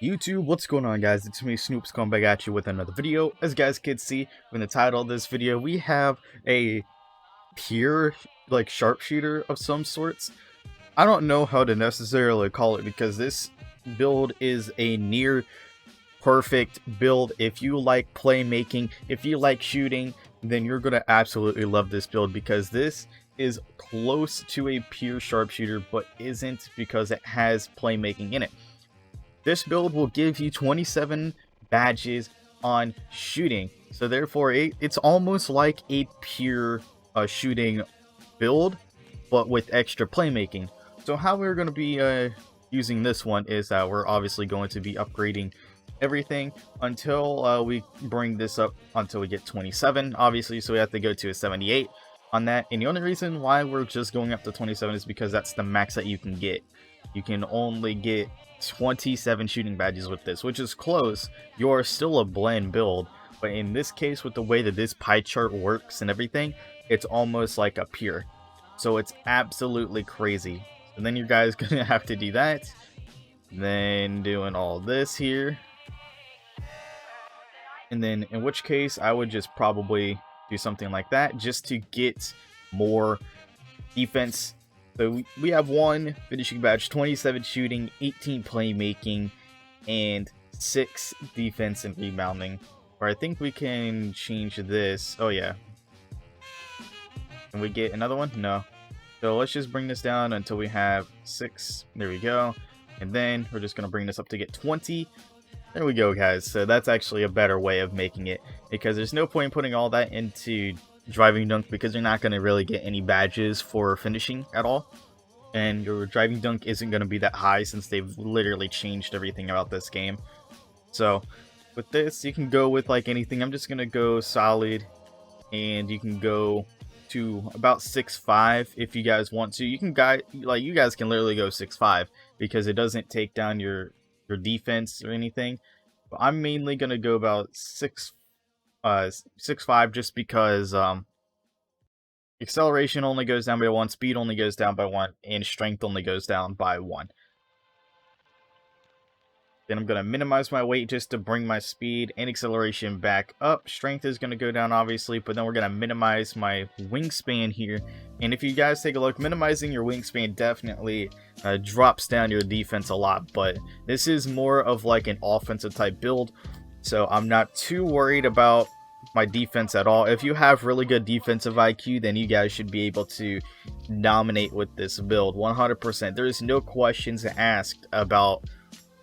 YouTube, what's going on, guys? It's me, Snoops, coming back at you with another video. As you guys can see from the title of this video, we have a pure, sharpshooter of some sorts. I don't know how to necessarily call it because this build is a near perfect build. If you like playmaking, if you like shooting, then you're going to absolutely love this build because this is close to a pure sharpshooter, but isn't because it has playmaking in it. This build will give you 27 badges on shooting, so therefore it's almost like a pure shooting build, but with extra playmaking. So how we're going to be using this one is that we're obviously going to be upgrading everything until we bring this up until we get 27, obviously, so we have to go to a 78 on that. And the only reason why we're just going up to 27 is because that's the max that you can get. You can only get 27 shooting badges with this, which is close. You're still a bland build, but in this case, with the way that this pie chart works and everything, it's almost like a pure. So it's absolutely crazy. And then you guys gonna have to do that, then doing all this here, and then in which case I would just probably do something like that just to get more defense. So we have 1 finishing badge, 27 shooting, 18 playmaking, and 6 defense and rebounding. Or I think we can change this. Oh yeah. Can we get another one? No. So let's just bring this down until we have 6. There we go. And then we're just going to bring this up to get 20. There we go, guys. So that's actually a better way of making it, because there's no point in putting all that into driving dunk because you're not going to really get any badges for finishing at all, and your driving dunk isn't going to be that high since they've literally changed everything about this game. So with this, you can go with like anything. I'm just going to go solid, and you can go to about 6'5" if you guys want to. You can you guys can literally go 6'5" because it doesn't take down your defense or anything. But I'm mainly going to go about 6'5" just because acceleration only goes down by 1, speed only goes down by 1, and strength only goes down by 1. Then I'm going to minimize my weight just to bring my speed and acceleration back up. Strength is going to go down, obviously, but then we're going to minimize my wingspan here. And if you guys take a look, minimizing your wingspan definitely drops down your defense a lot. But this is more of like an offensive type build, so I'm not too worried about my defense at all. If you have really good defensive IQ, then you guys should be able to dominate with this build 100%. There's no questions asked about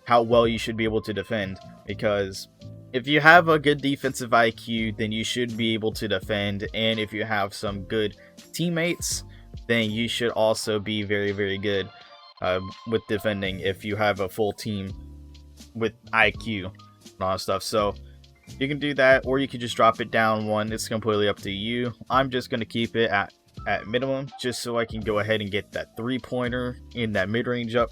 how well you should be able to defend, because if you have a good defensive IQ, then you should be able to defend, and if you have some good teammates, then you should also be very, very good with defending if you have a full team with IQ and all that stuff. So you can do that, or you can just drop it down 1. It's completely up to you. I'm just going to keep it at minimum just so I can go ahead and get that 3-pointer in that mid-range up.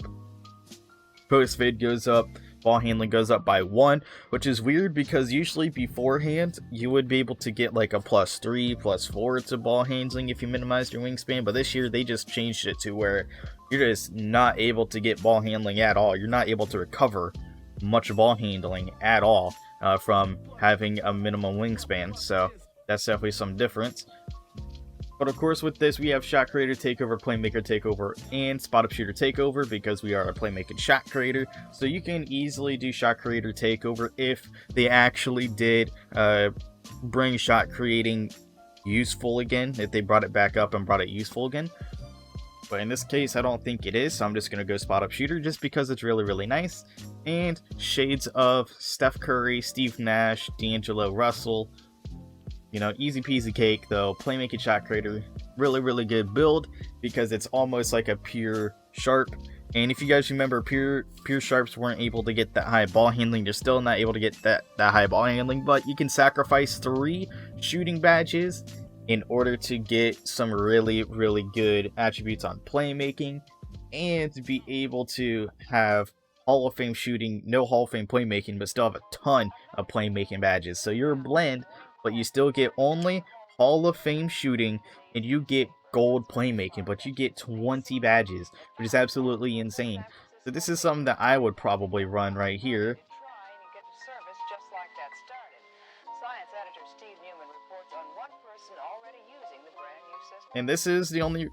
Post vid goes up, ball handling goes up by 1, which is weird because usually beforehand you would be able to get like a +3, +4 to ball handling if you minimize your wingspan, but this year they just changed it to where you're just not able to get ball handling at all. You're not able to recover much ball handling at all from having a minimum wingspan, so that's definitely some difference. But of course, with this, we have shot creator takeover, playmaker takeover, and spot up shooter takeover because we are a playmaking shot creator. So you can easily do shot creator takeover if they actually did bring shot creating useful again, if they brought it back up and brought it useful again. But in this case, I don't think it is, so I'm just going to go spot up shooter just because it's really, really nice. And shades of Steph Curry, Steve Nash, D'Angelo Russell. You know, easy peasy cake though. Playmaking shot creator, really, really good build because it's almost like a pure sharp. And if you guys remember, pure sharps weren't able to get that high ball handling. They're still not able to get that high ball handling, but you can sacrifice 3 shooting badges in order to get some really, really good attributes on playmaking and to be able to have Hall of Fame shooting, no Hall of Fame playmaking, but still have a ton of playmaking badges. So you're a blend, but you still get only Hall of Fame shooting, and you get gold playmaking, but you get 20 badges, which is absolutely insane. So this is something that I would probably run right here. And this is the only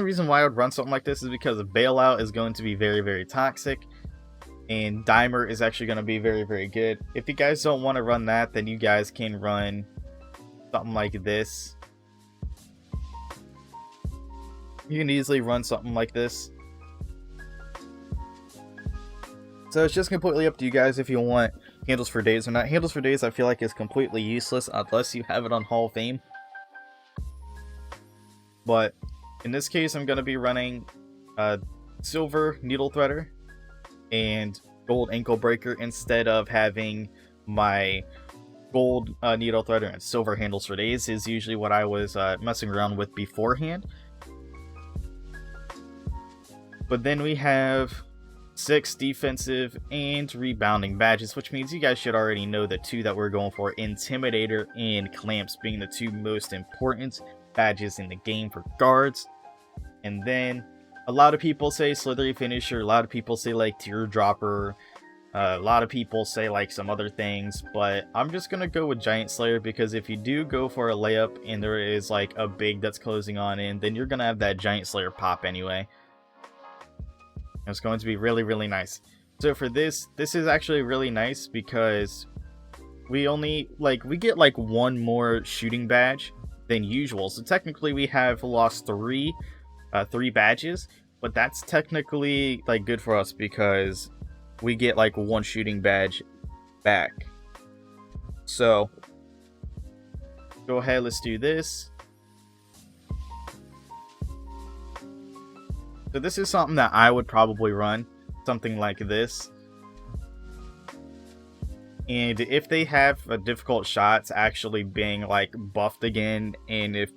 reason why I would run something like this is because bailout is going to be very, very toxic. And dimer is actually going to be very, very good. If you guys don't want to run that, then you guys can run something like this. You can easily run something like this. So it's just completely up to you guys if you want handles for days or not. Handles for days I feel like is completely useless unless you have it on Hall of Fame. But in this case I'm going to be running silver needle threader and gold ankle breaker instead of having my gold needle threader and silver handles for days is usually what I was messing around with beforehand. But then we have 6 defensive and rebounding badges, which means you guys should already know the 2 that we're going for, Intimidator and Clamps being the 2 most important badges in the game for guards. And then a lot of people say Slithery Finisher, a lot of people say like Teardropper, a lot of people say like some other things, but I'm just gonna go with Giant Slayer because if you do go for a layup and there is like a big that's closing on in, then you're gonna have that Giant Slayer pop anyway. It's going to be really, really nice. So for this is actually really nice because we get like 1 more shooting badge than usual. So technically we have lost 3 badges, but that's technically like good for us because we get like 1 shooting badge back. So go ahead, let's do this. So this is something that I would probably run, something like this. And if they have difficult shots actually being like buffed again, and if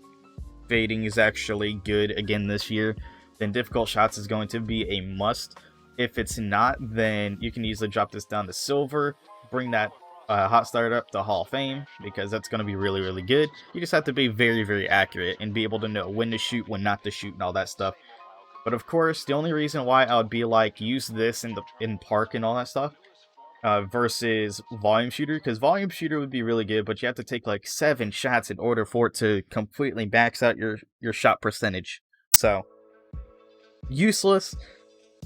fading is actually good again this year, then difficult shots is going to be a must. If it's not, then you can easily drop this down to silver, bring that hot start up to Hall of Fame, because that's going to be really, really good. You just have to be very, very accurate and be able to know when to shoot, when not to shoot, and all that stuff. But of course, the only reason why I would be like, use this in Park and all that stuff, versus Volume Shooter, because Volume Shooter would be really good, but you have to take like 7 shots in order for it to completely max out your shot percentage. So, useless.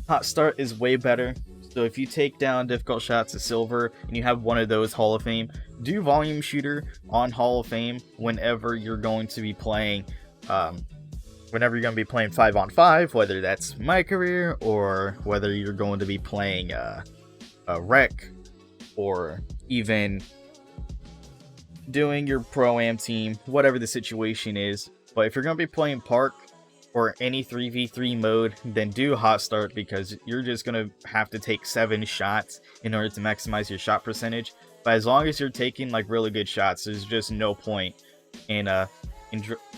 Hot Start is way better. So if you take down difficult shots to silver, and you have one of those Hall of Fame, do Volume Shooter on Hall of Fame whenever you're going to be playing, 5-on-5, whether that's Mycareer or whether you're going to be playing a rec, or even doing your pro-am team, whatever the situation is. But if you're going to be playing Park or any 3v3 mode, then do Hot Start, because you're just going to have to take 7 shots in order to maximize your shot percentage. But as long as you're taking like really good shots, there's just no point in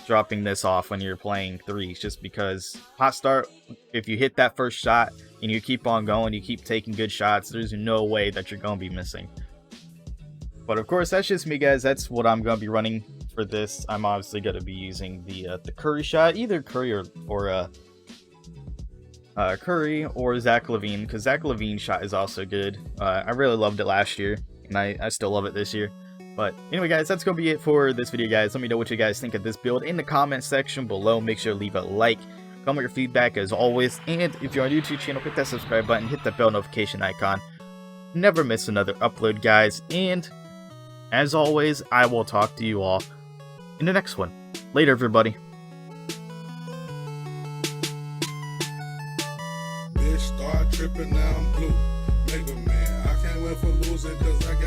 dropping this off when you're playing 3s, just because Hot Start, if you hit that first shot and you keep on going, you keep taking good shots, there's no way that you're going to be missing. But of course, that's just me, guys. That's what I'm going to be running for this. I'm obviously going to be using the Curry shot, either Curry or Curry or Zach LaVine, because Zach LaVine shot is also good. I really loved it last year, and I still love it this year. But anyway, guys, that's going to be it for this video, guys. Let me know what you guys think of this build in the comment section below. Make sure to leave a like, comment your feedback as always, and if you're on YouTube channel, hit that subscribe button, hit that bell notification icon. Never miss another upload, guys, and as always, I will talk to you all in the next one. Later, everybody. Bitch, start tripping, now I'm blue. Nigga, man, I can't wait for losing, cause I got